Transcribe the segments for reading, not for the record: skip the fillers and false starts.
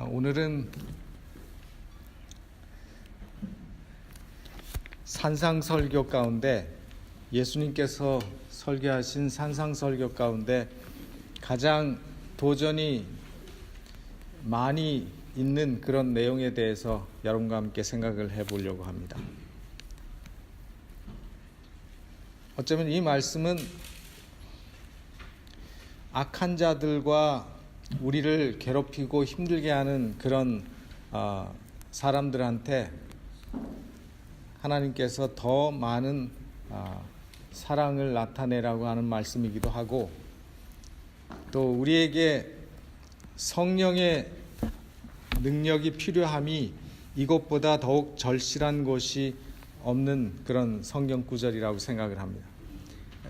오늘은 산상설교 가운데 예수님께서 설교하신 산상설교 가운데 가장 도전이 많이 있는 그런 내용에 대해서 여러분과 함께 생각을 해보려고 합니다. 어쩌면 이 말씀은 악한 자들과 우리를 괴롭히고 힘들게 하는 그런 사람들한테 하나님께서 더 많은 사랑을 나타내라고 하는 말씀이기도 하고, 또 우리에게 성령의 능력이 필요함이 이것보다 더욱 절실한 곳이 없는 그런 성경 구절이라고 생각을 합니다.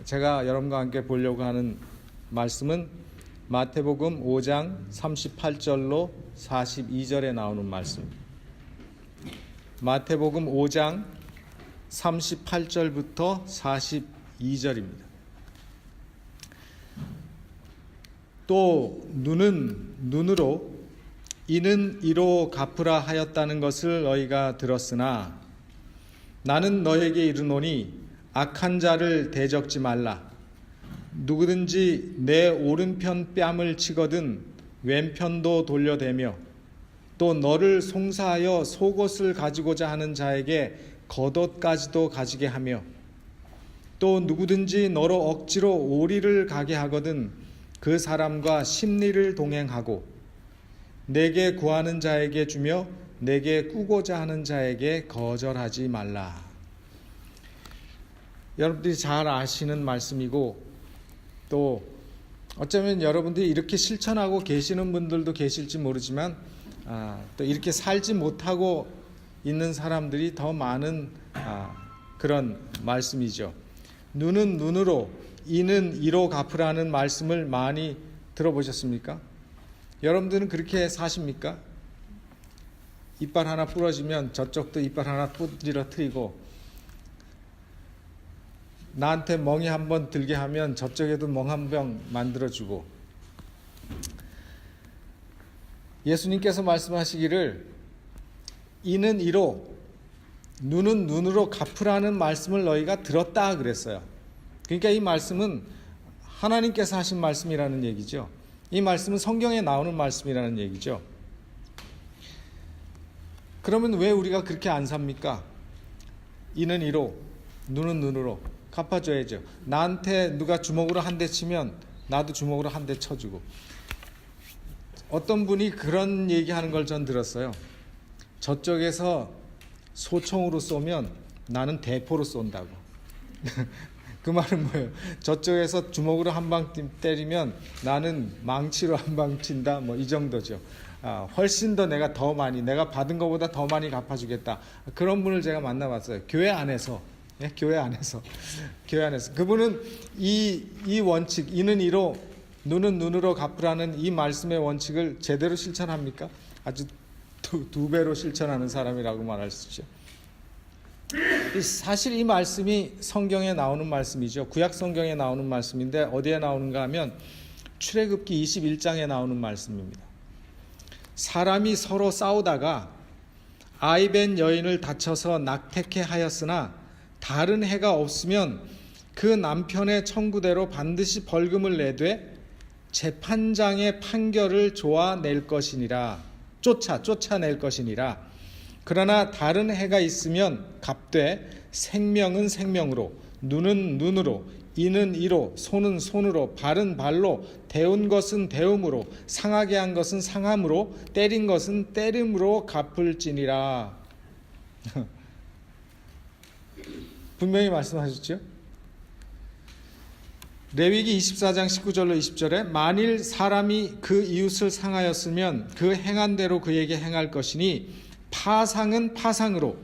제가 여러분과 함께 보려고 하는 말씀은 마태복음 5장 38절로 42절에 나오는 말씀입니다. 마태복음 5장 38절부터 42절입니다. 또 눈은 눈으로 이는 이로 갚으라 하였다는 것을 너희가 들었으나 나는 너희에게 이르노니 악한 자를 대적지 말라. 누구든지 내 오른편 뺨을 치거든 왼편도 돌려대며 또 너를 송사하여 속옷을 가지고자 하는 자에게 겉옷까지도 가지게 하며 또 누구든지 너로 억지로 오리를 가게 하거든 그 사람과 십리를 동행하고 내게 구하는 자에게 주며 내게 꾸고자 하는 자에게 거절하지 말라. 여러분들이 잘 아시는 말씀이고, 또 어쩌면 여러분들이 이렇게 실천하고 계시는 분들도 계실지 모르지만 또 이렇게 살지 못하고 있는 사람들이 더 많은 그런 말씀이죠. 눈은 눈으로 이는 이로 갚으라는 말씀을 많이 들어보셨습니까? 여러분들은 그렇게 사십니까? 이빨 하나 부러지면 저쪽도 이빨 하나 부러뜨리고, 나한테 멍이 한번 들게 하면 저쪽에도 멍 한 병 만들어주고, 예수님께서 말씀하시기를 이는 이로 눈은 눈으로 갚으라는 말씀을 너희가 들었다 그랬어요. 그러니까 이 말씀은 하나님께서 하신 말씀이라는 얘기죠. 이 말씀은 성경에 나오는 말씀이라는 얘기죠. 그러면 왜 우리가 그렇게 안 삽니까? 이는 이로 눈은 눈으로 갚아줘야죠. 나한테 누가 주먹으로 한 대 치면 나도 주먹으로 한 대 쳐주고. 어떤 분이 그런 얘기하는 걸 전 들었어요. 저쪽에서 소총으로 쏘면 나는 대포로 쏜다고. 그 말은 뭐예요? 저쪽에서 주먹으로 한 방 때리면 나는 망치로 한 방 친다, 뭐 이 정도죠. 훨씬 더 내가 받은 것보다 더 많이 갚아주겠다. 그런 분을 제가 만나봤어요. 교회 안에서 그분은 이 원칙, 이는 이로 눈은 눈으로 갚으라는 이 말씀의 원칙을 제대로 실천합니까? 아주 두 배로 실천하는 사람이라고 말할 수 있죠. 사실 이 말씀이 성경에 나오는 말씀이죠. 구약 성경에 나오는 말씀인데 어디에 나오는가 하면 출애굽기 21장에 나오는 말씀입니다. 사람이 서로 싸우다가 아이벤 여인을 다쳐서 낙태케 하였으나 다른 해가 없으면 그 남편의 청구대로 반드시 벌금을 내되 재판장의 판결을 쫓아낼 것이니라. 그러나 다른 해가 있으면 갚되 생명은 생명으로, 눈은 눈으로, 이는 이로, 손은 손으로, 발은 발로, 데운 것은 데움으로, 상하게 한 것은 상함으로, 때린 것은 때림으로 갚을지니라. 분명히 말씀하셨죠? 레위기 24장 19절로 20절에 만일 사람이 그 이웃을 상하였으면 그 행한 대로 그에게 행할 것이니 파상은 파상으로,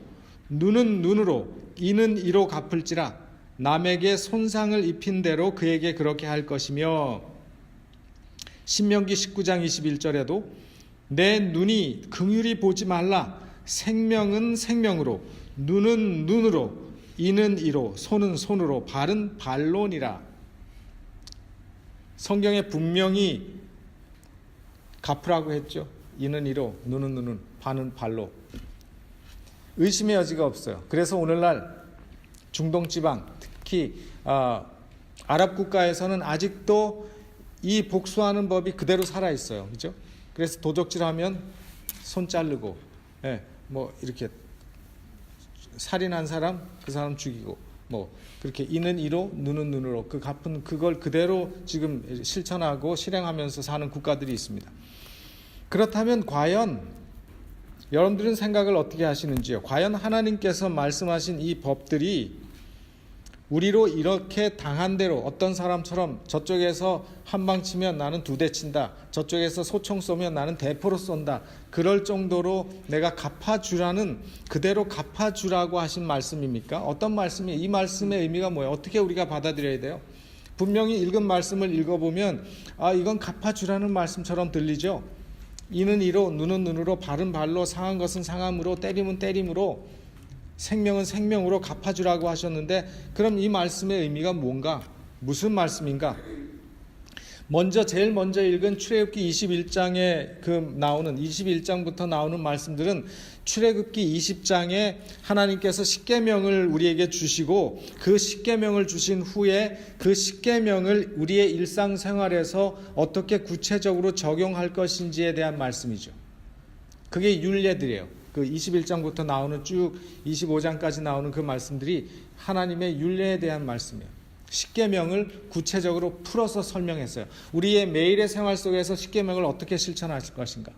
눈은 눈으로, 이는 이로 갚을지라. 남에게 손상을 입힌 대로 그에게 그렇게 할 것이며, 신명기 19장 21절에도 내 눈이 긍휼히 보지 말라. 생명은 생명으로, 눈은 눈으로, 이는 이로, 손은 손으로, 발은 발로니라. 성경에 분명히 갚으라고 했죠. 이는 이로, 눈은 눈은, 발은 발로. 의심의 여지가 없어요. 그래서 오늘날 중동 지방, 특히 아랍 국가에서는 아직도 이 복수하는 법이 그대로 살아 있어요. 그죠? 그래서 도적질하면 손 자르고, 뭐 이렇게 살인한 사람 그 사람 죽이고, 뭐 그렇게 이는 이로, 눈은 눈으로, 그 갚은 그걸 그대로 지금 실천하고 실행하면서 사는 국가들이 있습니다. 그렇다면 과연 여러분들은 생각을 어떻게 하시는지요? 과연 하나님께서 말씀하신 이 법들이 우리로 이렇게 당한 대로, 어떤 사람처럼 저쪽에서 한 방 치면 나는 2대 친다, 저쪽에서 소총 쏘면 나는 대포로 쏜다, 그럴 정도로 내가 갚아주라는, 그대로 갚아주라고 하신 말씀입니까? 어떤 말씀이에요? 이 말씀의 의미가 뭐예요? 어떻게 우리가 받아들여야 돼요? 분명히 읽은 말씀을 읽어보면 이건 갚아주라는 말씀처럼 들리죠. 이는 이로, 눈은 눈으로, 발은 발로, 상한 것은 상함으로, 때림은 때림으로, 생명은 생명으로 갚아주라고 하셨는데, 그럼 이 말씀의 의미가 뭔가? 무슨 말씀인가? 제일 먼저 읽은 출애굽기 21장에 나오는 21장부터 나오는 말씀들은 출애굽기 20장에 하나님께서 십계명을 우리에게 주시고, 그 십계명을 주신 후에 그 십계명을 우리의 일상생활에서 어떻게 구체적으로 적용할 것인지에 대한 말씀이죠. 그게 율례들이에요. 그 21장부터 나오는 쭉 25장까지 나오는 그 말씀들이 하나님의 율례에 대한 말씀이에요. 십계명을 구체적으로 풀어서 설명했어요. 우리의 매일의 생활 속에서 십계명을 어떻게 실천할 것인가.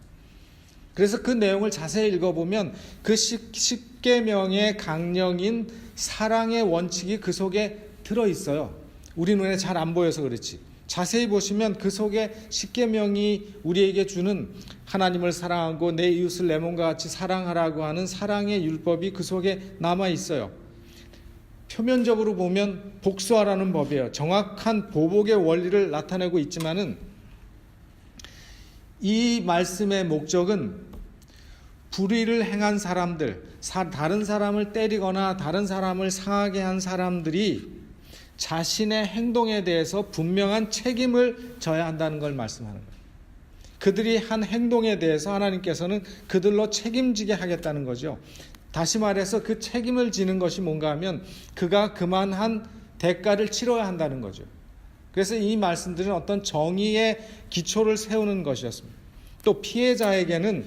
그래서 그 내용을 자세히 읽어보면 그 십계명의 강령인 사랑의 원칙이 그 속에 들어있어요. 우리 눈에 잘 안 보여서 그렇지. 자세히 보시면 그 속에 십계명이 우리에게 주는 하나님을 사랑하고 내 이웃을 내 몸과 같이 사랑하라고 하는 사랑의 율법이 그 속에 남아 있어요. 표면적으로 보면 복수하라는 법이에요. 정확한 보복의 원리를 나타내고 있지만은 이 말씀의 목적은 불의를 행한 사람들, 다른 사람을 때리거나 다른 사람을 상하게 한 사람들이 자신의 행동에 대해서 분명한 책임을 져야 한다는 걸 말씀하는 거예요. 그들이 한 행동에 대해서 하나님께서는 그들로 책임지게 하겠다는 거죠. 다시 말해서 그 책임을 지는 것이 뭔가 하면 그가 그만한 대가를 치러야 한다는 거죠. 그래서 이 말씀들은 어떤 정의의 기초를 세우는 것이었습니다. 또 피해자에게는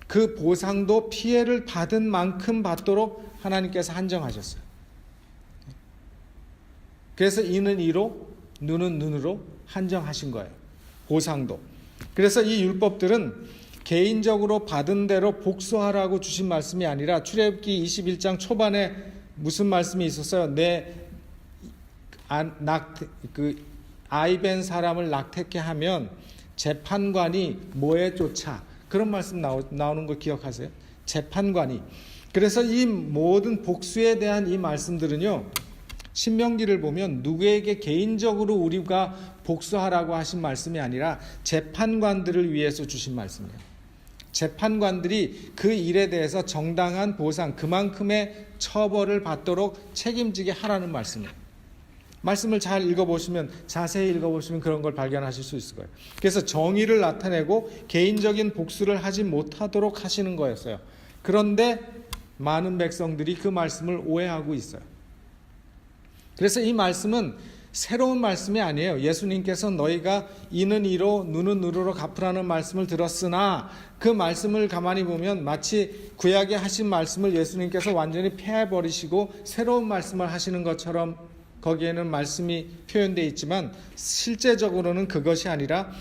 그 보상도 피해를 받은 만큼 받도록 하나님께서 한정하셨어요. 그래서 이는 이로, 눈은 눈으로 한정하신 거예요. 보상도. 그래서 이 율법들은 개인적으로 받은 대로 복수하라고 주신 말씀이 아니라 출애굽기 21장 초반에 무슨 말씀이 있었어요? 아이벤 사람을 낙태케 하면 재판관이 뭐에 쫓아, 그런 말씀 나오는 거 기억하세요? 재판관이. 그래서 이 모든 복수에 대한 이 말씀들은요, 신명기를 보면 누구에게 개인적으로 우리가 복수하라고 하신 말씀이 아니라 재판관들을 위해서 주신 말씀이에요. 재판관들이 그 일에 대해서 정당한 보상, 그만큼의 처벌을 받도록 책임지게 하라는 말씀이에요. 말씀을 잘 읽어보시면, 자세히 읽어보시면 그런 걸 발견하실 수 있을 거예요. 그래서 정의를 나타내고 개인적인 복수를 하지 못하도록 하시는 거였어요. 그런데 많은 백성들이 그 말씀을 오해하고 있어요. 그래서 이 말씀은 새로운 말씀이 아니에요. 예수님께서 너희가 이는 이로, 눈은 눈으로 갚으라는 말씀을 들었으나, 그 말씀을 가만히 보면 마치 구약에 하신 말씀을 예수님께서 완전히 폐해버리시고 새로운 말씀을 하시는 것처럼 거기에는 말씀이 표현되어 있지만, 실제적으로는 그것이 아니라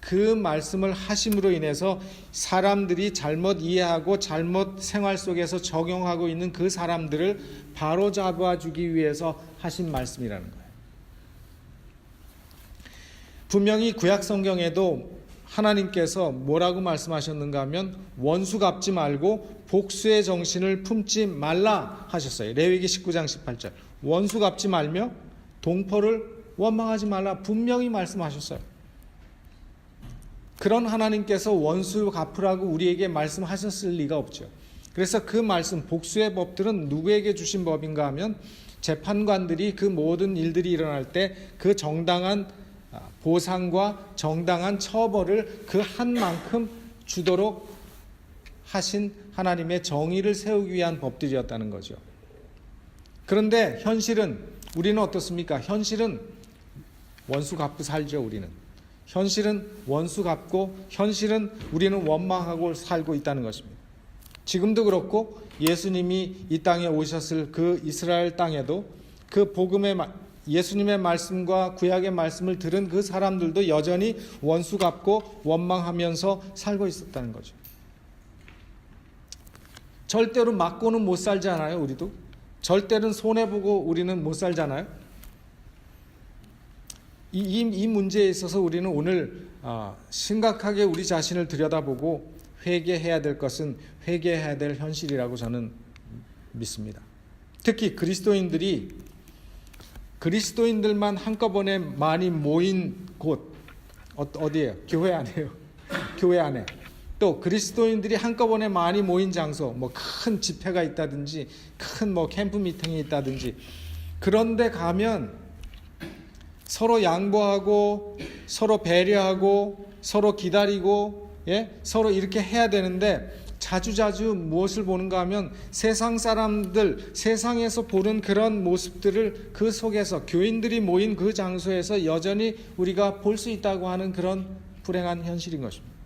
그 말씀을 하심으로 인해서 사람들이 잘못 이해하고 잘못 생활 속에서 적용하고 있는 그 사람들을 바로 잡아주기 위해서 하신 말씀이라는 거예요. 분명히 구약 성경에도 하나님께서 뭐라고 말씀하셨는가 하면 원수 갚지 말고 복수의 정신을 품지 말라 하셨어요. 레위기 19장 18절. 원수 갚지 말며 동포를 원망하지 말라 분명히 말씀하셨어요. 그런 하나님께서 원수 갚으라고 우리에게 말씀하셨을 리가 없죠. 그래서 그 말씀, 복수의 법들은 누구에게 주신 법인가 하면 재판관들이 그 모든 일들이 일어날 때 그 정당한 보상과 정당한 처벌을 그 한 만큼 주도록 하신 하나님의 정의를 세우기 위한 법들이었다는 거죠. 그런데 현실은 우리는 어떻습니까? 현실은 원수 갚고 살죠. 우리는 현실은 원수 갚고 현실은 우리는 원망하고 살고 있다는 것입니다. 지금도 그렇고 예수님이 이 땅에 오셨을 그 이스라엘 땅에도 그 복음의 예수님의 말씀과 구약의 말씀을 들은 그 사람들도 여전히 원수 갚고 원망하면서 살고 있었다는 거죠. 절대로 맞고는 못 살잖아요. 우리도 절대로 손해보고 우리는 못 살잖아요. 이 문제에 있어서 우리는 오늘 심각하게 우리 자신을 들여다보고 회개해야 될 것은 회개해야 될 현실이라고 저는 믿습니다. 특히 그리스도인들만 한꺼번에 많이 모인 곳 어디예요? 교회 안에요. 교회 안에. 또 그리스도인들이 한꺼번에 많이 모인 장소, 뭐 큰 집회가 있다든지 큰 뭐 캠프 미팅이 있다든지 그런 데 가면 서로 양보하고 서로 배려하고 서로 기다리고 서로 이렇게 해야 되는데 자주자주 무엇을 보는가 하면 세상 사람들, 세상에서 보는 그런 모습들을 그 속에서 교인들이 모인 그 장소에서 여전히 우리가 볼 수 있다고 하는 그런 불행한 현실인 것입니다.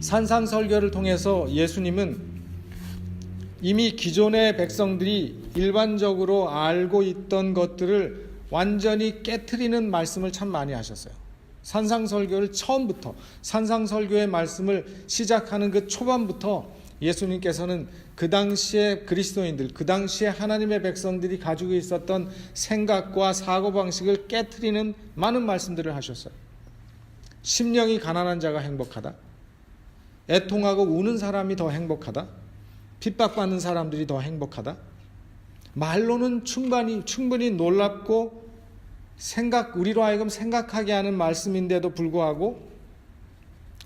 산상설교를 통해서 예수님은 이미 기존의 백성들이 일반적으로 알고 있던 것들을 완전히 깨트리는 말씀을 참 많이 하셨어요. 산상설교를 처음부터 산상설교의 말씀을 시작하는 그 초반부터 예수님께서는 그 당시에 그리스도인들, 그 당시에 하나님의 백성들이 가지고 있었던 생각과 사고방식을 깨트리는 많은 말씀들을 하셨어요. 심령이 가난한 자가 행복하다. 애통하고 우는 사람이 더 행복하다. 핍박받는 사람들이 더 행복하다. 말로는 충분히 놀랍고 우리로 하여금 생각하게 하는 말씀인데도 불구하고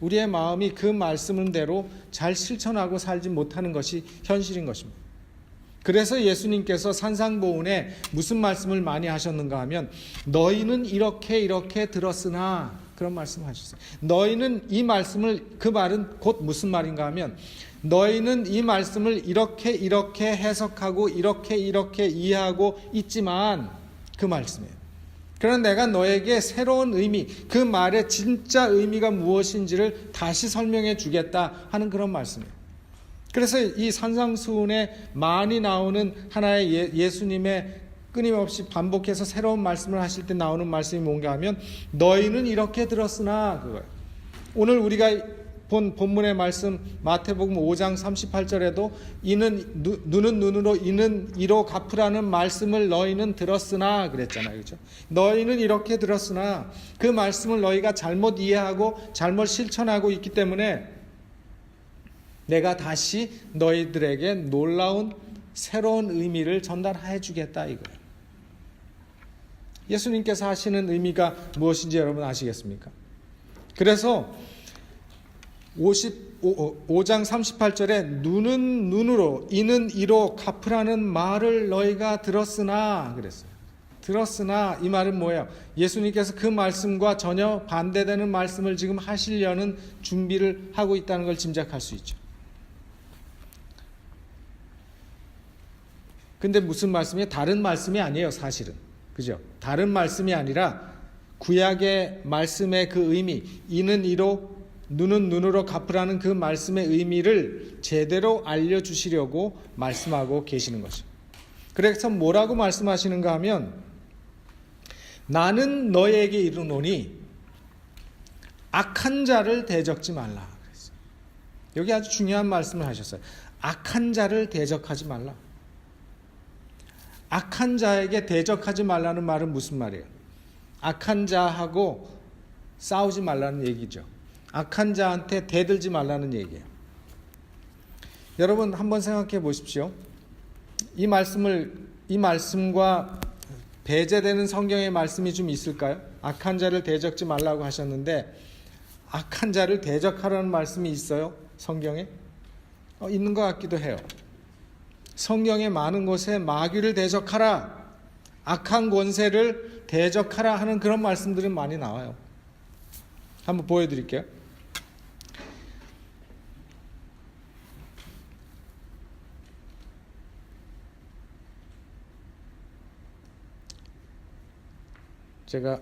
우리의 마음이 그 말씀대로 잘 실천하고 살지 못하는 것이 현실인 것입니다. 그래서 예수님께서 산상보훈에 무슨 말씀을 많이 하셨는가 하면 너희는 이렇게 들었으나 그런 말씀을 하셨어요. 너희는 이 말씀을, 그 말은 곧 무슨 말인가 하면 너희는 이 말씀을 이렇게 해석하고 이렇게 이해하고 있지만 그 말씀이에요. 그러나 내가 너에게 새로운 의미, 그 말의 진짜 의미가 무엇인지를 다시 설명해 주겠다 하는 그런 말씀이에요. 그래서 이 산상수훈에 많이 나오는 하나의 예수님의 끊임없이 반복해서 새로운 말씀을 하실 때 나오는 말씀이 뭔가 하면 너희는 이렇게 들었으나 그거예요. 오늘 우리가 본 본문의 말씀 마태복음 5장 38절에도 이는 눈은 눈으로 이는 이로 갚으라는 말씀을 너희는 들었으나 그랬잖아요. 그렇죠? 너희는 이렇게 들었으나 그 말씀을 너희가 잘못 이해하고 잘못 실천하고 있기 때문에 내가 다시 너희들에게 놀라운 새로운 의미를 전달해 주겠다 이거예요. 예수님께서 하시는 의미가 무엇인지 여러분 아시겠습니까? 그래서 5장 38절에 눈은 눈으로 이는 이로 갚으라는 말을 너희가 들었으나 그랬어요. 들었으나 이 말은 뭐예요? 예수님께서 그 말씀과 전혀 반대되는 말씀을 지금 하시려는 준비를 하고 있다는 걸 짐작할 수 있죠. 근데 무슨 말씀이에요? 다른 말씀이 아니에요, 사실은. 그죠? 다른 말씀이 아니라 구약의 말씀의 그 의미, 이는 이로 눈은 눈으로 갚으라는 그 말씀의 의미를 제대로 알려주시려고 말씀하고 계시는 거죠. 그래서 뭐라고 말씀하시는가 하면 나는 너에게 이르노니 악한 자를 대적지 말라. 여기 아주 중요한 말씀을 하셨어요. 악한 자를 대적하지 말라. 악한 자에게 대적하지 말라는 말은 무슨 말이에요? 악한 자하고 싸우지 말라는 얘기죠. 악한 자한테 대들지 말라는 얘기예요. 여러분 한번 생각해 보십시오. 이 말씀과 배제되는 성경의 말씀이 좀 있을까요? 악한 자를 대적지 말라고 하셨는데 악한 자를 대적하라는 말씀이 있어요? 성경에? 있는 것 같기도 해요. 성경의 많은 곳에 마귀를 대적하라, 악한 권세를 대적하라 하는 그런 말씀들이 많이 나와요. 한번 보여드릴게요. 제가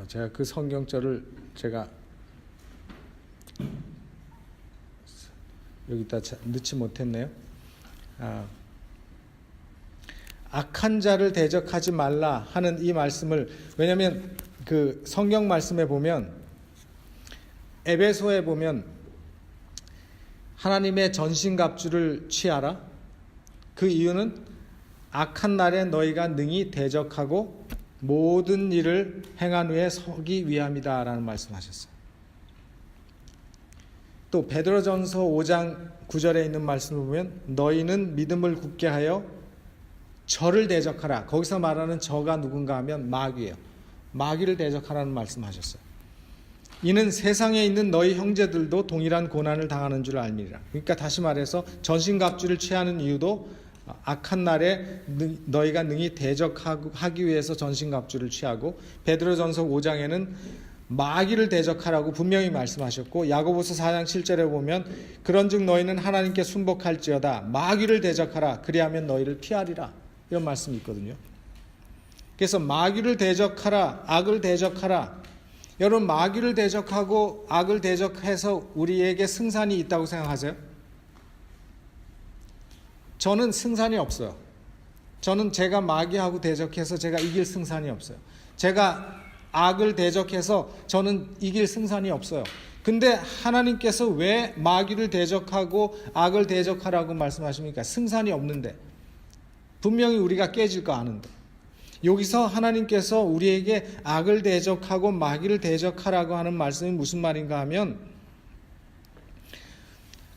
제가 그 성경절을 제가 여기다 넣지 못했네요. 악한 자를 대적하지 말라 하는 이 말씀을, 왜냐하면 그 성경 말씀에 보면 에베소에 보면 하나님의 전신갑주를 취하라. 그 이유는 악한 날에 너희가 능히 대적하고 모든 일을 행한 후에 서기 위함이다 라는 말씀하셨어요. 또 베드로전서 5장 9절에 있는 말씀을 보면 너희는 믿음을 굳게 하여 저를 대적하라. 거기서 말하는 저가 누군가 하면 마귀예요. 마귀를 대적하라는 말씀하셨어요. 이는 세상에 있는 너희 형제들도 동일한 고난을 당하는 줄 알미리라. 그러니까 다시 말해서 전신갑주를 취하는 이유도 악한 날에 너희가 능히 대적하기 위해서 전신갑주를 취하고, 베드로전서 5장에는 마귀를 대적하라고 분명히 말씀하셨고, 야고보서 4장 7절에 보면 그런즉 너희는 하나님께 순복할지어다 마귀를 대적하라 그리하면 너희를 피하리라, 이런 말씀이 있거든요. 그래서 마귀를 대적하라, 악을 대적하라. 여러분, 마귀를 대적하고 악을 대적해서 우리에게 승산이 있다고 생각하세요? 저는 승산이 없어요. 저는 제가 마귀하고 대적해서 제가 이길 승산이 없어요. 제가 악을 대적해서 저는 이길 승산이 없어요. 근데 하나님께서 왜 마귀를 대적하고 악을 대적하라고 말씀하십니까? 승산이 없는데, 분명히 우리가 깨질 거 아는데. 여기서 하나님께서 우리에게 악을 대적하고 마귀를 대적하라고 하는 말씀이 무슨 말인가 하면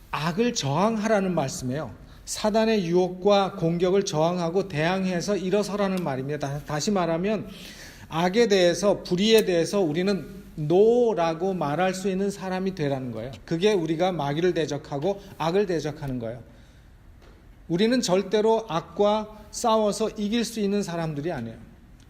악을 저항하라는 말씀이에요. 사단의 유혹과 공격을 저항하고 대항해서 일어서라는 말입니다. 다시 말하면 악에 대해서, 불의에 대해서 우리는 노라고 말할 수 있는 사람이 되라는 거예요. 그게 우리가 마귀를 대적하고 악을 대적하는 거예요. 우리는 절대로 악과 싸워서 이길 수 있는 사람들이 아니에요.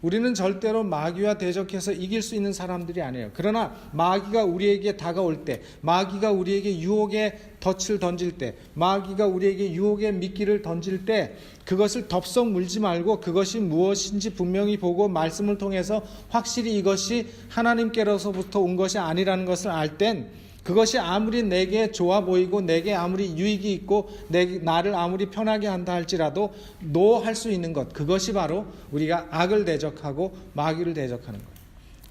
우리는 절대로 마귀와 대적해서 이길 수 있는 사람들이 아니에요. 그러나 마귀가 우리에게 다가올 때, 마귀가 우리에게 유혹의 덫을 던질 때, 마귀가 우리에게 유혹의 미끼를 던질 때 그것을 덥석 물지 말고 그것이 무엇인지 분명히 보고 말씀을 통해서 확실히 이것이 하나님께로서부터 온 것이 아니라는 것을 알 땐, 그것이 아무리 내게 좋아 보이고 내게 아무리 유익이 있고 나를 아무리 편하게 한다 할지라도 노할 수 있는 것, 그것이 바로 우리가 악을 대적하고 마귀를 대적하는 거예요.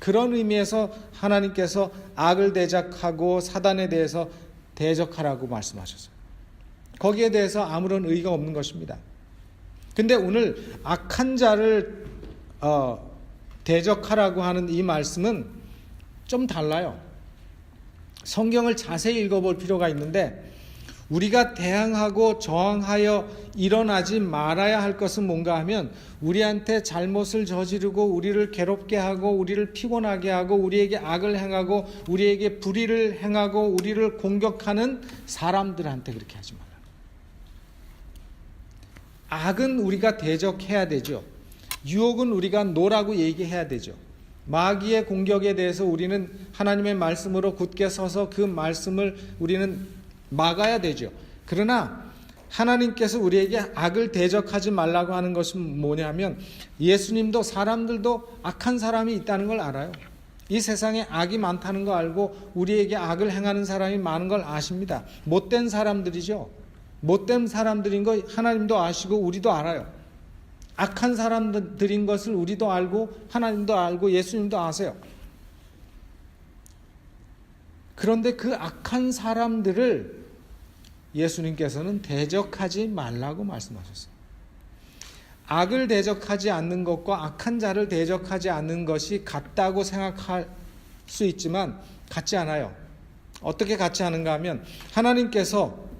그런 의미에서 하나님께서 악을 대적하고 사단에 대해서 대적하라고 말씀하셨어요. 거기에 대해서 아무런 의의가 없는 것입니다. 근데 오늘 악한 자를 대적하라고 하는 이 말씀은 좀 달라요. 성경을 자세히 읽어볼 필요가 있는데, 우리가 대항하고 저항하여 일어나지 말아야 할 것은 뭔가 하면 우리한테 잘못을 저지르고 우리를 괴롭게 하고 우리를 피곤하게 하고 우리에게 악을 행하고 우리에게 불의를 행하고 우리를 공격하는 사람들한테 그렇게 하지 말아요. 악은 우리가 대적해야 되죠. 유혹은 우리가 노라고 얘기해야 되죠. 마귀의 공격에 대해서 우리는 하나님의 말씀으로 굳게 서서 그 말씀을 우리는 막아야 되죠. 그러나 하나님께서 우리에게 악을 대적하지 말라고 하는 것은 뭐냐면, 예수님도 사람들도 악한 사람이 있다는 걸 알아요. 이 세상에 악이 많다는 거 알고 우리에게 악을 행하는 사람이 많은 걸 아십니다. 못된 사람들이죠. 못된 사람들인 거 하나님도 아시고 우리도 알아요. 악한 사람들인 것을 우리도 알고 하나님도 알고 예수님도 아세요. 그런데 그 악한 사람들을 예수님께서는 대적하지 말라고 말씀하셨어요. 악을 대적하지 않는 것과 악한 자를 대적하지 않는 것이 같다고 생각할 수 있지만 같지 않아요. 어떻게 같지 않은가 하면, 하나님께서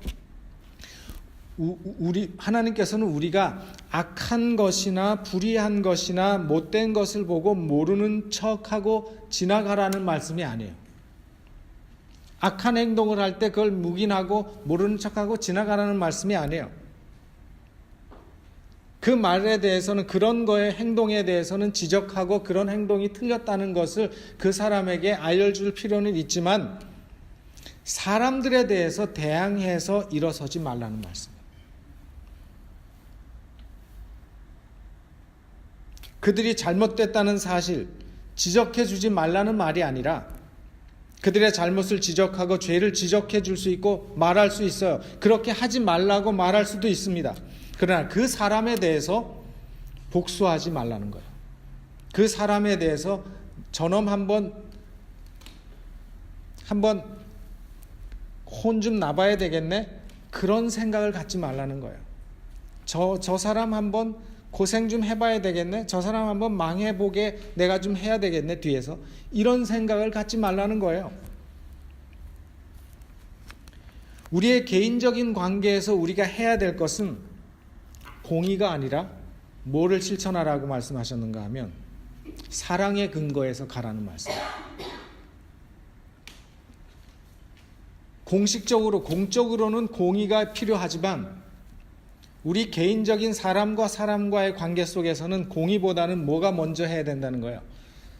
우리 하나님께서는 우리가 악한 것이나 불의한 것이나 못된 것을 보고 모르는 척하고 지나가라는 말씀이 아니에요. 악한 행동을 할 때 그걸 묵인하고 모르는 척하고 지나가라는 말씀이 아니에요. 그 말에 대해서는, 그런 거의 행동에 대해서는 지적하고 그런 행동이 틀렸다는 것을 그 사람에게 알려줄 필요는 있지만 사람들에 대해서 대항해서 일어서지 말라는 말씀이에요. 그들이 잘못됐다는 사실 지적해 주지 말라는 말이 아니라 그들의 잘못을 지적하고 죄를 지적해 줄 수 있고 말할 수 있어요. 그렇게 하지 말라고 말할 수도 있습니다. 그러나 그 사람에 대해서 복수하지 말라는 거예요. 그 사람에 대해서 저놈 한번 혼 좀 나봐야 되겠네? 그런 생각을 갖지 말라는 거예요. 저 사람 한번 고생 좀 해봐야 되겠네? 저 사람 한번 망해보게 내가 좀 해야 되겠네, 뒤에서. 이런 생각을 갖지 말라는 거예요. 우리의 개인적인 관계에서 우리가 해야 될 것은 공의가 아니라 뭐를 실천하라고 말씀하셨는가 하면 사랑의 근거에서 가라는 말씀이에요. 공적으로는 공의가 필요하지만 우리 개인적인 사람과 사람과의 관계 속에서는 공의보다는 뭐가 먼저 해야 된다는 거예요?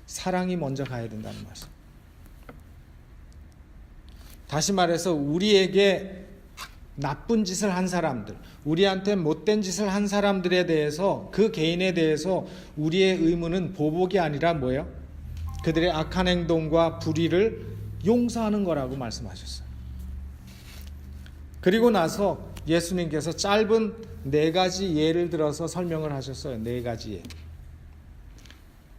사랑이 먼저 가야 된다는 말씀. 다시 말해서 우리에게 나쁜 짓을 한 사람들, 우리한테 못된 짓을 한 사람들에 대해서, 그 개인에 대해서 우리의 의무는 보복이 아니라 뭐예요? 그들의 악한 행동과 불의를 용서하는 거라고 말씀하셨어요. 그리고 나서 예수님께서 짧은 4가지 예를 들어서 설명을 하셨어요. 4가지 예.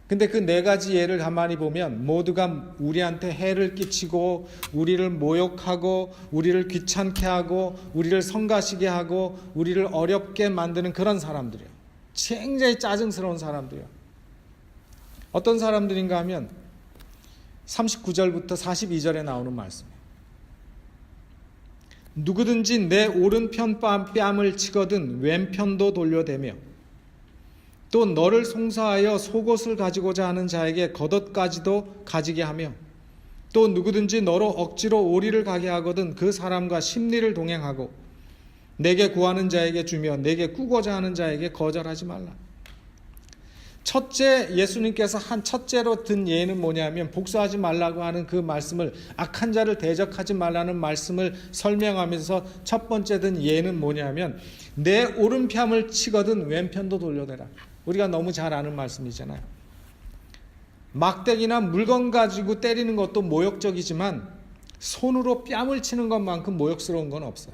근데 그 4가지 예를 가만히 보면 모두가 우리한테 해를 끼치고 우리를 모욕하고 우리를 귀찮게 하고 우리를 성가시게 하고 우리를 어렵게 만드는 그런 사람들이에요. 굉장히 짜증스러운 사람들이에요. 어떤 사람들인가 하면 39절부터 42절에 나오는 말씀이에요. 누구든지 내 오른편 뺨을 치거든 왼편도 돌려대며 또 너를 송사하여 속옷을 가지고자 하는 자에게 겉옷까지도 가지게 하며 또 누구든지 너로 억지로 오리를 가게 하거든 그 사람과 심리를 동행하고 내게 구하는 자에게 주며 내게 꾸고자 하는 자에게 거절하지 말라. 예수님께서 한 첫째로 든 예는 뭐냐면 복수하지 말라고 하는 그 말씀을, 악한 자를 대적하지 말라는 말씀을 설명하면서 첫 번째 든 예는 뭐냐면 내 오른편을 치거든 왼편도 돌려대라. 우리가 너무 잘 아는 말씀이잖아요. 막대기나 물건 가지고 때리는 것도 모욕적이지만 손으로 뺨을 치는 것만큼 모욕스러운 건 없어요.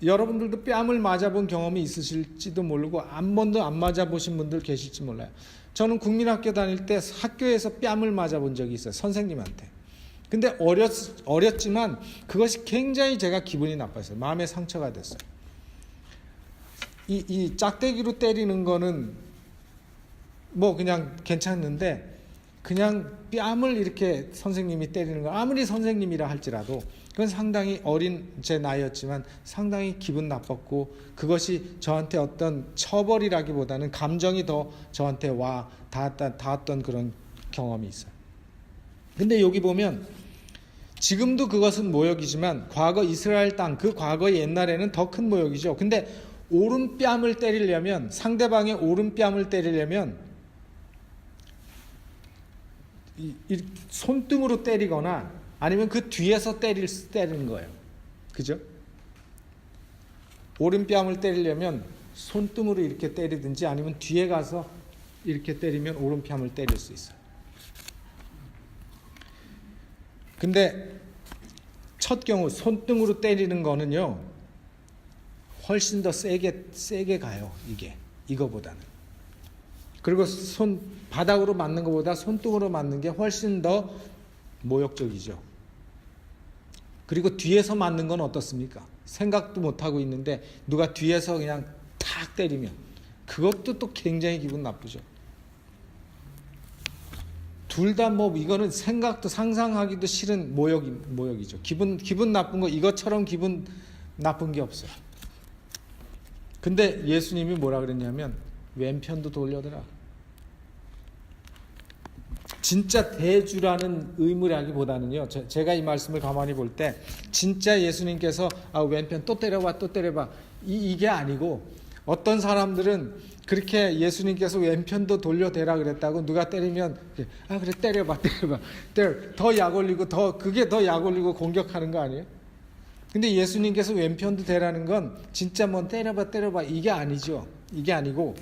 여러분들도 뺨을 맞아본 경험이 있으실지도 모르고 한 번도 안 맞아보신 분들 계실지 몰라요. 저는 국민학교 다닐 때 학교에서 뺨을 맞아본 적이 있어요. 선생님한테. 근데 어렸지만 그것이 굉장히 제가 기분이 나빴어요. 마음에 상처가 됐어요. 이 짝대기로 때리는 거는 뭐 그냥 괜찮는데 그냥 뺨을 이렇게 선생님이 때리는 거, 아무리 선생님이라 할지라도 그건 상당히 어린 제 나이였지만 상당히 기분 나빴고 그것이 저한테 어떤 처벌이라기보다는 감정이 더 저한테 닿았던 그런 경험이 있어요. 근데 여기 보면 지금도 그것은 모욕이지만 과거 이스라엘 땅, 그 과거 옛날에는 더 큰 모욕이죠. 근데 오른뺨을 때리려면, 상대방의 오른뺨을 때리려면 이 손등으로 때리거나 아니면 그 뒤에서 때리는 거예요. 그죠? 오른뺨을 때리려면 손등으로 이렇게 때리든지 아니면 뒤에 가서 이렇게 때리면 오른뺨을 때릴 수 있어요. 근데 첫 경우 손등으로 때리는 거는요, 훨씬 더 세게 가요. 이거보다는. 그리고 바닥으로 맞는 것보다 손등으로 맞는 게 훨씬 더 모욕적이죠. 그리고 뒤에서 맞는 건 어떻습니까? 생각도 못하고 있는데 누가 뒤에서 그냥 탁 때리면 그것도 또 굉장히 기분 나쁘죠. 둘 다 뭐 이거는 생각도 상상하기도 싫은 모욕이죠. 기분 나쁜 거, 이것처럼 기분 나쁜 게 없어요. 근데 예수님이 뭐라 그랬냐면 왼편도 돌려더라. 진짜 대주라는 의무라기보다는요, 제가 이 말씀을 가만히 볼 때 진짜 예수님께서 왼편 또 때려봐 또 때려봐 이게 아니고, 어떤 사람들은 그렇게 예수님께서 왼편도 돌려대라 그랬다고 누가 때리면 그래 때려봐 더 약 올리고 그게 더 약 올리고 공격하는 거 아니에요? 근데 예수님께서 왼편도 대라는 건 진짜 뭐 때려봐 이게 아니죠. 이게 아니고,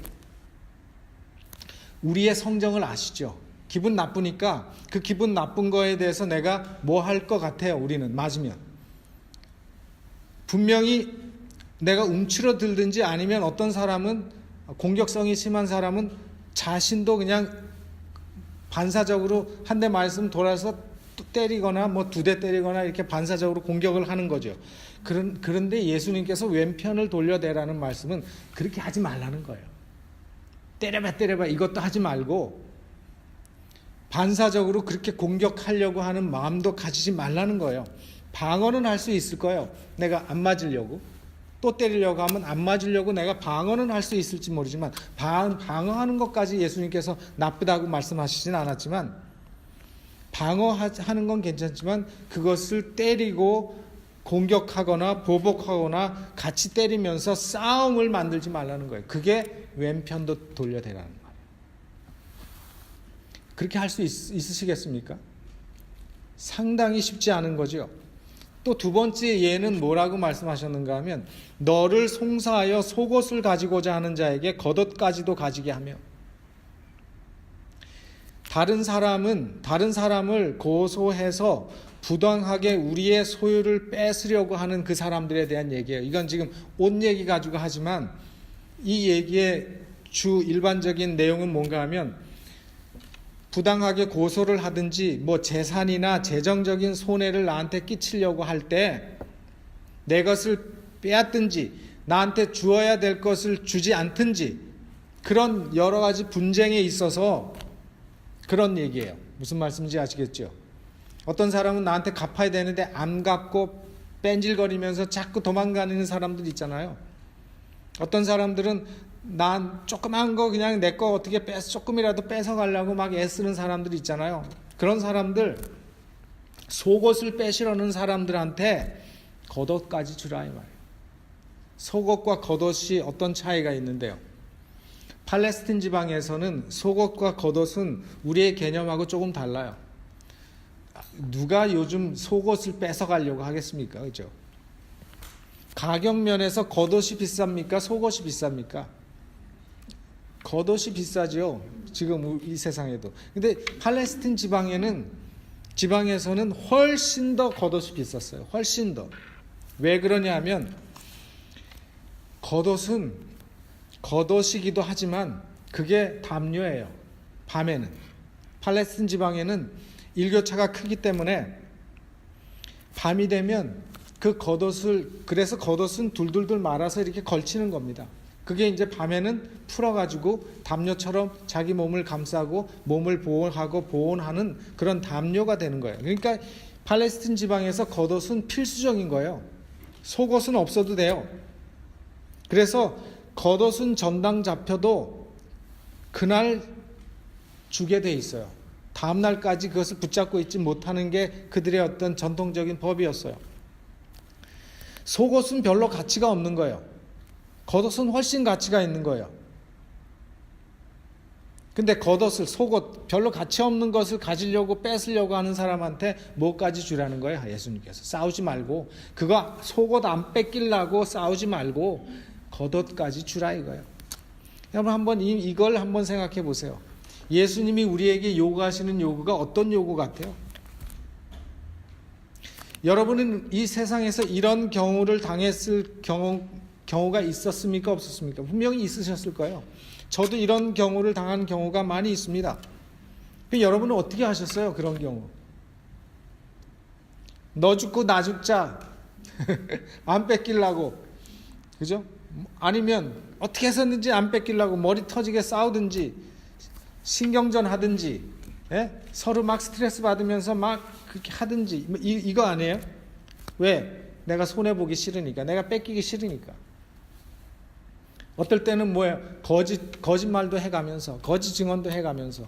우리의 성정을 아시죠? 기분 나쁘니까 그 기분 나쁜 거에 대해서 내가 뭐 할 것 같아요. 우리는 맞으면 분명히 내가 움츠러들든지, 아니면 어떤 사람은 공격성이 심한 사람은 자신도 그냥 반사적으로 한 대 말씀 돌아서 때리거나 뭐 두 대 때리거나 이렇게 반사적으로 공격을 하는 거죠. 그런데 예수님께서 왼편을 돌려대라는 말씀은 그렇게 하지 말라는 거예요. 때려봐 이것도 하지 말고, 반사적으로 그렇게 공격하려고 하는 마음도 가지지 말라는 거예요. 방어는 할 수 있을 거예요. 내가 안 맞으려고, 또 때리려고 하면 안 맞으려고 내가 방어는 할 수 있을지 모르지만, 방어하는 것까지 예수님께서 나쁘다고 말씀하시진 않았지만, 방어하는 건 괜찮지만 그것을 때리고 공격하거나 보복하거나 같이 때리면서 싸움을 만들지 말라는 거예요. 그게 왼편도 돌려대라는 거예요. 그렇게 할 수 있으시겠습니까? 상당히 쉽지 않은 거죠. 또 두 번째 예는 뭐라고 말씀하셨는가 하면, 너를 송사하여 속옷을 가지고자 하는 자에게 겉옷까지도 가지게 하며. 다른 사람을 고소해서 부당하게 우리의 소유를 뺏으려고 하는 그 사람들에 대한 얘기예요. 이건 지금 옷 얘기 가지고 하지만, 이 얘기의 주 일반적인 내용은 뭔가 하면, 부당하게 고소를 하든지 뭐 재산이나 재정적인 손해를 나한테 끼치려고 할 때 내 것을 빼앗든지 나한테 주어야 될 것을 주지 않든지, 그런 여러 가지 분쟁에 있어서 그런 얘기예요. 무슨 말씀인지 아시겠죠? 어떤 사람은 나한테 갚아야 되는데 안 갚고 뺀질거리면서 자꾸 도망가는 사람들 있잖아요. 어떤 사람들은 난 조그만 거 그냥 내 거 어떻게 조금이라도 뺏어가려고 막 애쓰는 사람들 있잖아요. 그런 사람들, 속옷을 뺏으려는 사람들한테 겉옷까지 주라 이 말이에요. 속옷과 겉옷이 어떤 차이가 있는데요. 팔레스틴 지방에서는 속옷과 겉옷은 우리의 개념하고 조금 달라요. 누가 요즘 속옷을 뺏어가려고 하겠습니까? 그죠? 가격 면에서 겉옷이 비쌉니까? 속옷이 비쌉니까? 겉옷이 비싸죠. 지금 이 세상에도. 근데 팔레스틴 지방에서는 훨씬 더 겉옷이 비쌌어요. 훨씬 더. 왜 그러냐 하면, 겉옷은 겉옷이기도 하지만 그게 담요예요. 밤에는. 팔레스틴 지방에는 일교차가 크기 때문에 밤이 되면 그 겉옷을, 그래서 겉옷은 둘둘둘 말아서 이렇게 걸치는 겁니다. 그게 이제 밤에는 풀어가지고 담요처럼 자기 몸을 감싸고 몸을 보호하고 보온하는 그런 담요가 되는 거예요. 그러니까 팔레스틴 지방에서 겉옷은 필수적인 거예요. 속옷은 없어도 돼요. 그래서 겉옷은 전당 잡혀도 그날 주게 돼 있어요. 다음 날까지 그것을 붙잡고 있지 못하는 게 그들의 어떤 전통적인 법이었어요. 속옷은 별로 가치가 없는 거예요. 겉옷은 훨씬 가치가 있는 거예요. 근데 겉옷을, 속옷, 별로 가치 없는 것을 가지려고 뺏으려고 하는 사람한테 뭐까지 주라는 거예요? 예수님께서. 싸우지 말고, 그거 속옷 안 뺏기려고 싸우지 말고 겉옷까지 주라 이거예요. 여러분 한번 이걸 한번 생각해 보세요. 예수님이 우리에게 요구하시는 요구가 어떤 요구 같아요? 여러분은 이 세상에서 이런 경우를 당했을 경우가 있었습니까? 없었습니까? 분명히 있으셨을 거예요. 저도 이런 경우를 당한 경우가 많이 있습니다. 여러분은 어떻게 하셨어요? 그런 경우. 너 죽고 나 죽자. 안 뺏기려고. 그죠? 아니면 어떻게 해서든지 안 뺏기려고 머리 터지게 싸우든지 신경전 하든지, 서로 막 스트레스 받으면서 막 그렇게 하든지, 이거 아니에요? 왜? 내가 손해보기 싫으니까, 내가 뺏기기 싫으니까. 어떨 때는 뭐예요? 거짓말도 해가면서, 거짓 증언도 해가면서.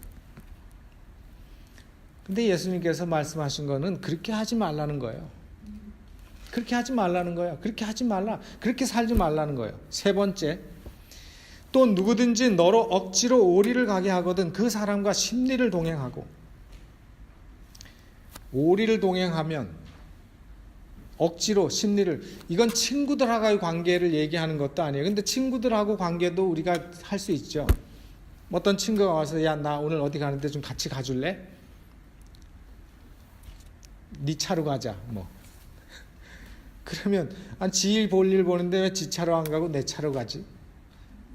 근데 예수님께서 말씀하신 거는 그렇게 하지 말라는 거예요. 그렇게 하지 말라는 거예요. 그렇게 하지 말라. 그렇게 살지 말라는 거예요. 세 번째, 또 누구든지 너로 억지로 오리를 가게 하거든 그 사람과 심리를 동행하고. 오리를 동행하면 억지로 심리를, 이건 친구들하고의 관계를 얘기하는 것도 아니에요. 근데 친구들하고 관계도 우리가 할 수 있죠. 어떤 친구가 와서 야, 나 오늘 어디 가는데 좀 같이 가줄래? 네 차로 가자. 뭐 그러면 지 볼 일 보는데 왜 지 차로 안 가고 내 차로 가지?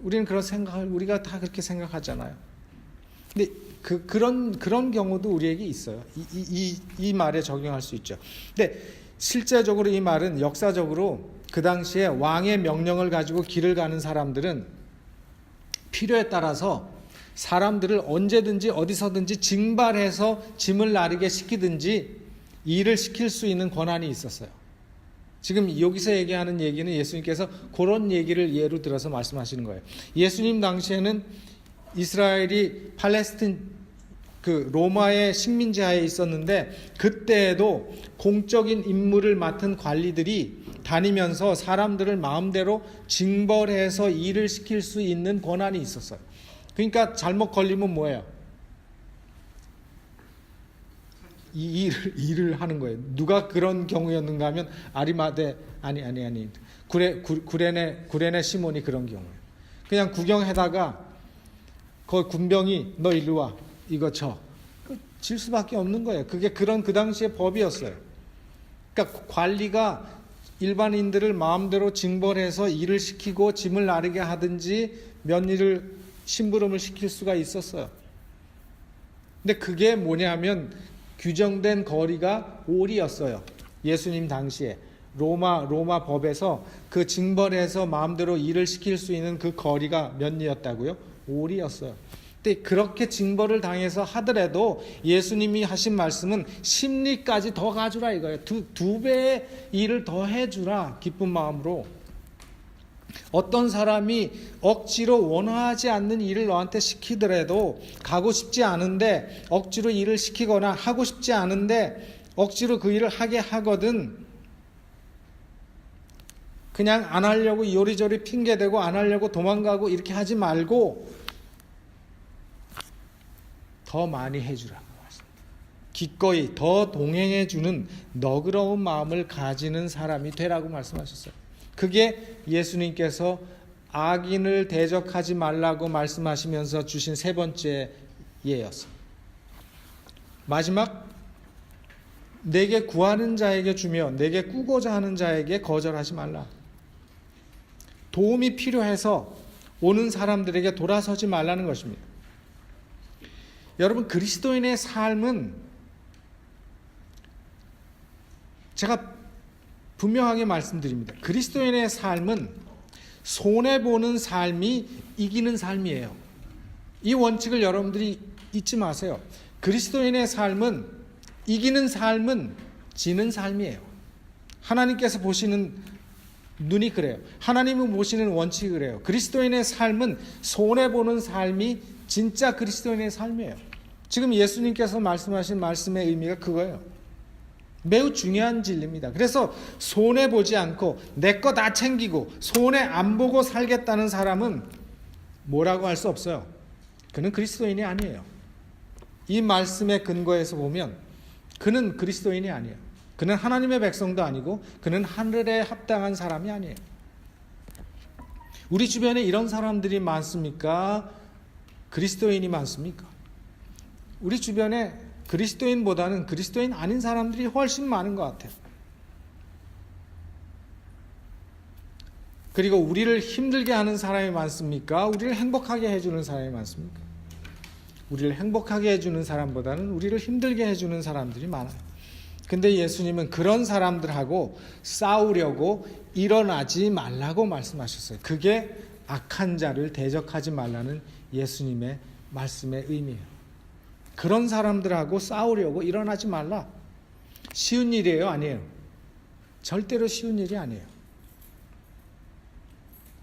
우리는 그런 생각을, 우리가 다 그렇게 생각하잖아요. 근데 그런 경우도 우리에게 있어요. 이 말에 적용할 수 있죠. 근데 실제적으로 이 말은 역사적으로 그 당시에 왕의 명령을 가지고 길을 가는 사람들은 필요에 따라서 사람들을 언제든지 어디서든지 징발해서 짐을 나르게 시키든지 일을 시킬 수 있는 권한이 있었어요. 지금 여기서 얘기하는 얘기는 예수님께서 그런 얘기를 예로 들어서 말씀하시는 거예요. 예수님 당시에는 이스라엘이 팔레스틴 로마의 식민지하에 있었는데 그때에도 공적인 임무를 맡은 관리들이 다니면서 사람들을 마음대로 징벌해서 일을 시킬 수 있는 권한이 있었어요. 그러니까 잘못 걸리면 뭐예요? 이 일을 하는 거예요. 누가 그런 경우였는가 하면 아리마대 아니 구레네 시몬이 그런 경우예요. 그냥 구경하다가 그 군병이 너 일로 와 이거 질 수밖에 없는 거예요. 그게 그 당시의 법이었어요. 그러니까 관리가 일반인들을 마음대로 징벌해서 일을 시키고 짐을 나르게 하든지 면일을 심부름을 시킬 수가 있었어요. 근데 그게 뭐냐면 규정된 거리가 오리였어요. 예수님 당시에 로마 법에서 그 징벌해서 마음대로 일을 시킬 수 있는 그 거리가 몇 리였다고요? 오리였어요. 근데 그렇게 징벌을 당해서 하더라도 예수님이 하신 말씀은 심리까지 더 가주라 이거예요. 두 배의 일을 더 해주라, 기쁜 마음으로. 어떤 사람이 억지로 원하지 않는 일을 너한테 시키더라도, 가고 싶지 않은데 억지로 일을 시키거나 하고 싶지 않은데 억지로 그 일을 하게 하거든, 그냥 안 하려고 요리조리 핑계대고 안 하려고 도망가고 이렇게 하지 말고 더 많이 해주라고 말씀합니다. 기꺼이 더 동행해주는 너그러운 마음을 가지는 사람이 되라고 말씀하셨어요. 그게 예수님께서 악인을 대적하지 말라고 말씀하시면서 주신 세 번째 예였어요. 마지막, 내게 구하는 자에게 주며 내게 꾸고자 하는 자에게 거절하지 말라. 도움이 필요해서 오는 사람들에게 돌아서지 말라는 것입니다. 여러분, 그리스도인의 삶은 제가 분명하게 말씀드립니다. 그리스도인의 삶은 손해보는 삶이 이기는 삶이에요. 이 원칙을 여러분들이 잊지 마세요. 그리스도인의 삶은, 이기는 삶은 지는 삶이에요. 하나님께서 보시는 눈이 그래요. 하나님은 보시는 원칙이 그래요. 그리스도인의 삶은 손해보는 삶이 진짜 그리스도인의 삶이에요. 지금 예수님께서 말씀하신 말씀의 의미가 그거예요. 매우 중요한 진리입니다. 그래서 손해보지 않고 내 거 다 챙기고 손해 안 보고 살겠다는 사람은 뭐라고 할 수 없어요. 그는 그리스도인이 아니에요. 이 말씀의 근거에서 보면 그는 그리스도인이 아니에요. 그는 하나님의 백성도 아니고 그는 하늘에 합당한 사람이 아니에요. 우리 주변에 이런 사람들이 많습니까? 그리스도인이 많습니까? 우리 주변에 그리스도인보다는 그리스도인 아닌 사람들이 훨씬 많은 것 같아요. 그리고 우리를 힘들게 하는 사람이 많습니까? 우리를 행복하게 해주는 사람이 많습니까? 우리를 행복하게 해주는 사람보다는 우리를 힘들게 해주는 사람들이 많아요. 근데 예수님은 그런 사람들하고 싸우려고 일어나지 말라고 말씀하셨어요. 그게 악한 자를 대적하지 말라는 예수님의 말씀의 의미예요. 그런 사람들하고 싸우려고 일어나지 말라. 쉬운 일이에요? 아니에요? 절대로 쉬운 일이 아니에요.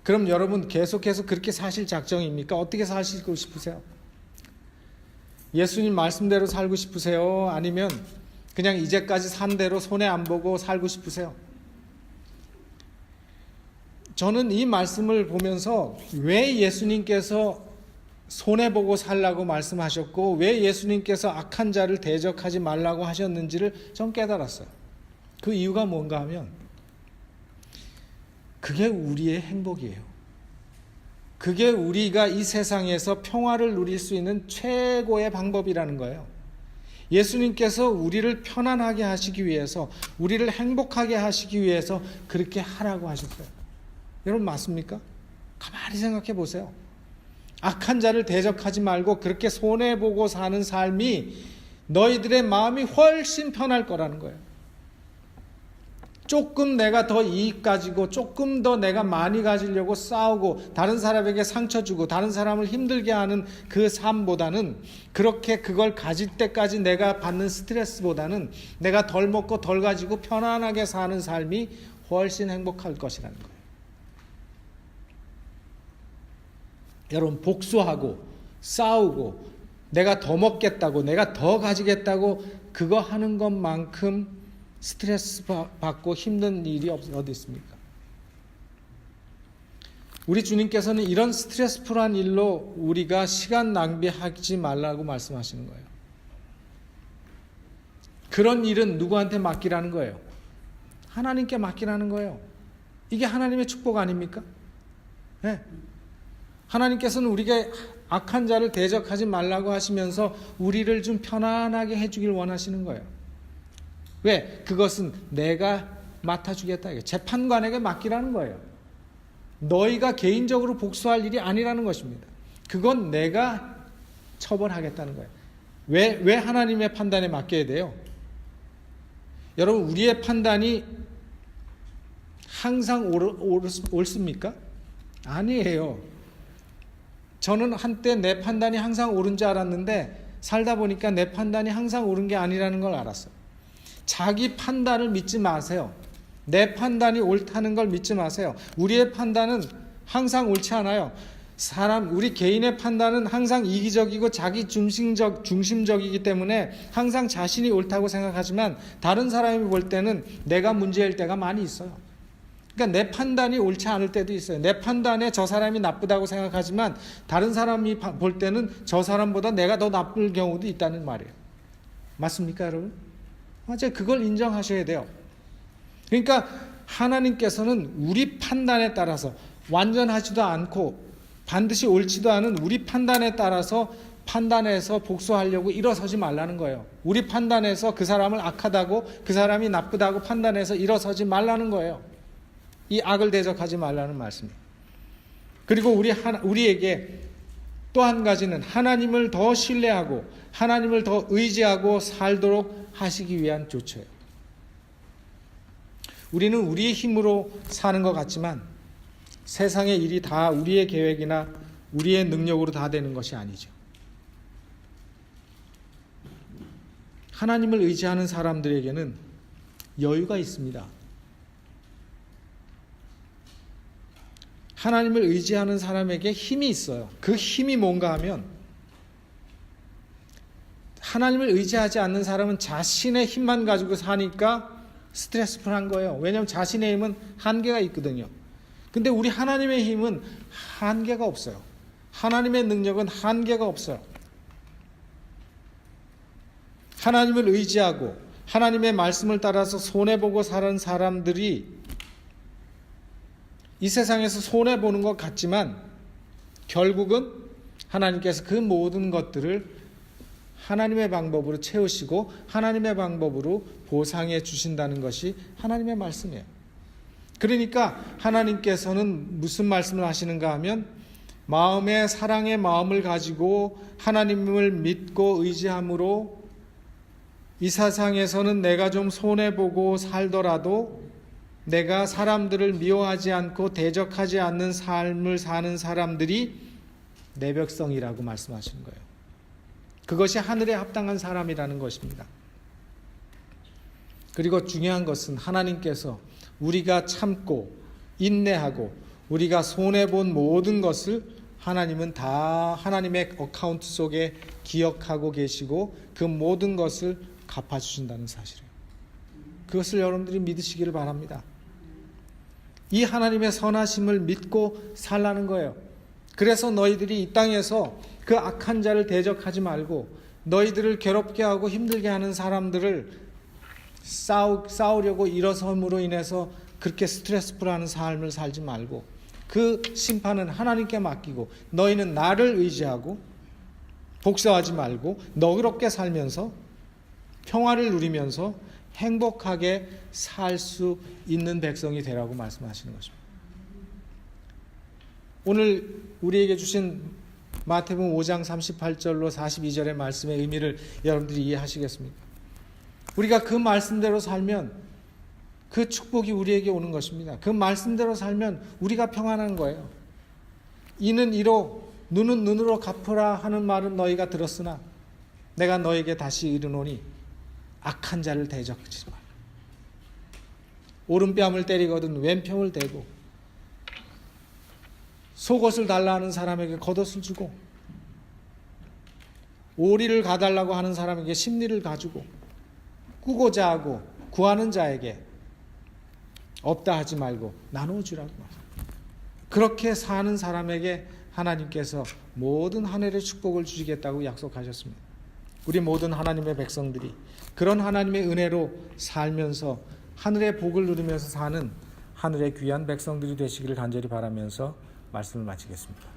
그럼 여러분 계속해서 그렇게 사실 작정입니까? 어떻게 사시고 싶으세요? 예수님 말씀대로 살고 싶으세요? 아니면 그냥 이제까지 산 대로 손해 안 보고 살고 싶으세요? 저는 이 말씀을 보면서 왜 예수님께서 손해보고 살라고 말씀하셨고 왜 예수님께서 악한 자를 대적하지 말라고 하셨는지를 좀 깨달았어요. 그 이유가 뭔가 하면 그게 우리의 행복이에요. 그게 우리가 이 세상에서 평화를 누릴 수 있는 최고의 방법이라는 거예요. 예수님께서 우리를 편안하게 하시기 위해서, 우리를 행복하게 하시기 위해서 그렇게 하라고 하셨어요. 여러분 맞습니까? 가만히 생각해 보세요. 악한 자를 대적하지 말고 그렇게 손해보고 사는 삶이 너희들의 마음이 훨씬 편할 거라는 거예요. 조금 내가 더 이익 가지고 조금 더 내가 많이 가지려고 싸우고 다른 사람에게 상처 주고 다른 사람을 힘들게 하는 그 삶보다는, 그렇게 그걸 가질 때까지 내가 받는 스트레스보다는 내가 덜 먹고 덜 가지고 편안하게 사는 삶이 훨씬 행복할 것이라는 거예요. 여러분 복수하고 싸우고 내가 더 먹겠다고 내가 더 가지겠다고 그거 하는 것만큼 스트레스 받고 힘든 일이 어디 있습니까? 우리 주님께서는 이런 스트레스풀한 일로 우리가 시간 낭비하지 말라고 말씀하시는 거예요. 그런 일은 누구한테 맡기라는 거예요? 하나님께 맡기라는 거예요. 이게 하나님의 축복 아닙니까? 네. 하나님께서는 우리가 악한 자를 대적하지 말라고 하시면서 우리를 좀 편안하게 해주길 원하시는 거예요. 왜? 그것은 내가 맡아주겠다. 재판관에게 맡기라는 거예요. 너희가 개인적으로 복수할 일이 아니라는 것입니다. 그건 내가 처벌하겠다는 거예요. 왜 하나님의 판단에 맡겨야 돼요? 여러분 우리의 판단이 항상 옳습니까? 아니에요. 저는 한때 내 판단이 항상 옳은 줄 알았는데 살다 보니까 내 판단이 항상 옳은 게 아니라는 걸 알았어요. 자기 판단을 믿지 마세요. 내 판단이 옳다는 걸 믿지 마세요. 우리의 판단은 항상 옳지 않아요. 우리 개인의 판단은 항상 이기적이고 자기 중심적이기 때문에 항상 자신이 옳다고 생각하지만 다른 사람이 볼 때는 내가 문제일 때가 많이 있어요. 그러니까 내 판단이 옳지 않을 때도 있어요. 내 판단에 저 사람이 나쁘다고 생각하지만 다른 사람이 볼 때는 저 사람보다 내가 더 나쁠 경우도 있다는 말이에요. 맞습니까, 여러분? 맞아요. 그걸 인정하셔야 돼요. 그러니까 하나님께서는 우리 판단에 따라서 완전하지도 않고 반드시 옳지도 않은 우리 판단에 따라서 판단해서 복수하려고 일어서지 말라는 거예요. 우리 판단해서 그 사람을 악하다고 그 사람이 나쁘다고 판단해서 일어서지 말라는 거예요. 이 악을 대적하지 말라는 말씀이에요. 그리고 우리에게 또 한 가지는 하나님을 더 신뢰하고 하나님을 더 의지하고 살도록 하시기 위한 조처예요. 우리는 우리의 힘으로 사는 것 같지만 세상의 일이 다 우리의 계획이나 우리의 능력으로 다 되는 것이 아니죠. 하나님을 의지하는 사람들에게는 여유가 있습니다. 하나님을 의지하는 사람에게 힘이 있어요. 그 힘이 뭔가 하면 하나님을 의지하지 않는 사람은 자신의 힘만 가지고 사니까 스트레스풀한 거예요. 왜냐하면 자신의 힘은 한계가 있거든요. 근데 우리 하나님의 힘은 한계가 없어요. 하나님의 능력은 한계가 없어요. 하나님을 의지하고 하나님의 말씀을 따라서 손해보고 사는 사람들이 이 세상에서 손해보는 것 같지만 결국은 하나님께서 그 모든 것들을 하나님의 방법으로 채우시고 하나님의 방법으로 보상해 주신다는 것이 하나님의 말씀이에요. 그러니까 하나님께서는 무슨 말씀을 하시는가 하면 마음에 사랑의 마음을 가지고 하나님을 믿고 의지함으로 이 세상에서는 내가 좀 손해보고 살더라도 내가 사람들을 미워하지 않고 대적하지 않는 삶을 사는 사람들이 내 백성이라고 말씀하시는 거예요. 그것이 하늘에 합당한 사람이라는 것입니다. 그리고 중요한 것은 하나님께서 우리가 참고 인내하고 우리가 손해본 모든 것을 하나님은 다 하나님의 어카운트 속에 기억하고 계시고 그 모든 것을 갚아주신다는 사실이에요. 그것을 여러분들이 믿으시기를 바랍니다. 이 하나님의 선하심을 믿고 살라는 거예요. 그래서 너희들이 이 땅에서 그 악한 자를 대적하지 말고 너희들을 괴롭게 하고 힘들게 하는 사람들을 싸우려고 일어섬으로 인해서 그렇게 스트레스풀하는 삶을 살지 말고 그 심판은 하나님께 맡기고 너희는 나를 의지하고 복수하지 말고 너그럽게 살면서 평화를 누리면서 행복하게 살 수 있는 백성이 되라고 말씀하시는 것입니다. 오늘 우리에게 주신 마태복음 5장 38절로 42절의 말씀의 의미를 여러분들이 이해하시겠습니까? 우리가 그 말씀대로 살면 그 축복이 우리에게 오는 것입니다. 그 말씀대로 살면 우리가 평안한 거예요. 이는 이로 눈은 눈으로 갚으라 하는 말은 너희가 들었으나 내가 너에게 다시 이르노니 악한 자를 대적하지 말라. 오른뺨을 때리거든 왼편을 대고 속옷을 달라 하는 사람에게 겉옷을 주고 오리를 가달라고 하는 사람에게 심리를 가지고 꾸고자 하고 구하는 자에게 없다 하지 말고 나누어 주라고 말합니다. 그렇게 사는 사람에게 하나님께서 모든 하늘의 축복을 주시겠다고 약속하셨습니다. 우리 모든 하나님의 백성들이 그런 하나님의 은혜로 살면서 하늘의 복을 누리면서 사는 하늘의 귀한 백성들이 되시기를 간절히 바라면서 말씀을 마치겠습니다.